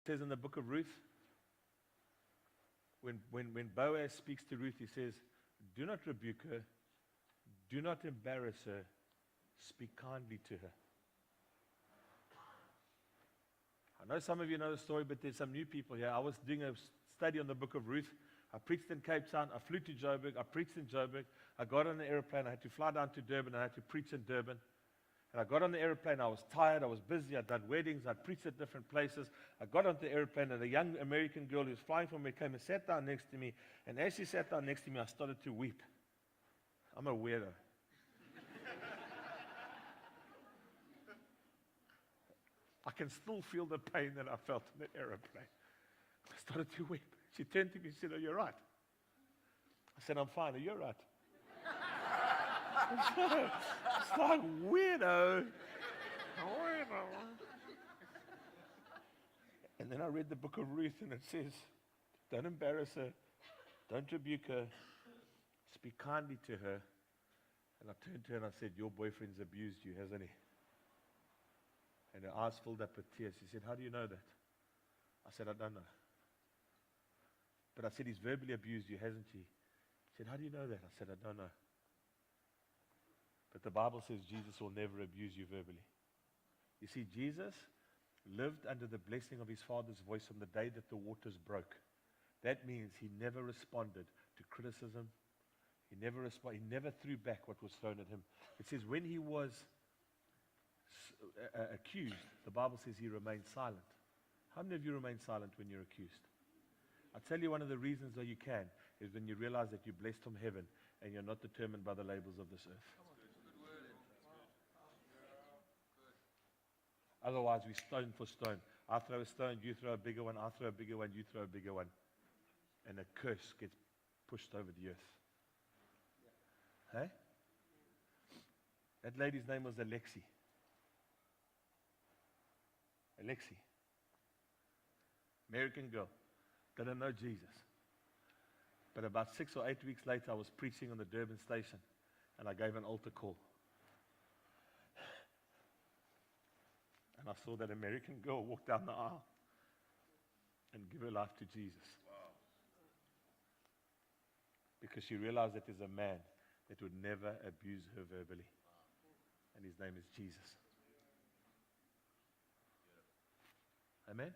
It says in the book of Ruth, when Boaz speaks to Ruth, he says, do not rebuke her, do not embarrass her, speak kindly to her. I know some of you know the story, but there's some new people here. I was doing a study on the book of Ruth. I preached in Cape Town. I flew to Joburg. I preached in Joburg. I got on an airplane. I had to fly down to Durban. I had to preach in Durban. And I got on the airplane. I was tired. I was busy. I'd done weddings. I'd preached at different places. I got on the airplane, and a young American girl who was flying for me came and sat down next to me. And as she sat down next to me, I started to weep. I'm a weirdo. I can still feel the pain that I felt in the airplane. I started to weep. She turned to me and said, "Oh, you're right." I said, "I'm fine. Are you right?" It's like, weirdo. And then I read the book of Ruth, and it says, don't embarrass her, don't rebuke her, speak kindly to her. And I turned to her and I said, your boyfriend's abused you, hasn't he? And her eyes filled up with tears. She said, how do you know that? I said, I don't know. But I said, he's verbally abused you, hasn't he? She said, how do you know that? I said, I don't know. But the Bible says Jesus will never abuse you verbally. You see, Jesus lived under the blessing of his Father's voice from the day that the waters broke. That means he never responded to criticism. He never threw back what was thrown at him. It says when he was accused, the Bible says he remained silent. How many of you remain silent when you're accused? I'll tell you one of the reasons why you can is when you realize that you're blessed from heaven and you're not determined by the labels of this earth. Otherwise, we stone for stone. I throw a stone, you throw a bigger one, I throw a bigger one, you throw a bigger one. And a curse gets pushed over the earth. Hey? That lady's name was Alexi. Alexi. American girl. Didn't know Jesus. But about 6 or 8 weeks later, I was preaching on the Durban station, and I gave an altar call. And I saw that American girl walk down the aisle and give her life to Jesus. Wow. Because she realized that there's a man that would never abuse her verbally. And his name is Jesus. Amen?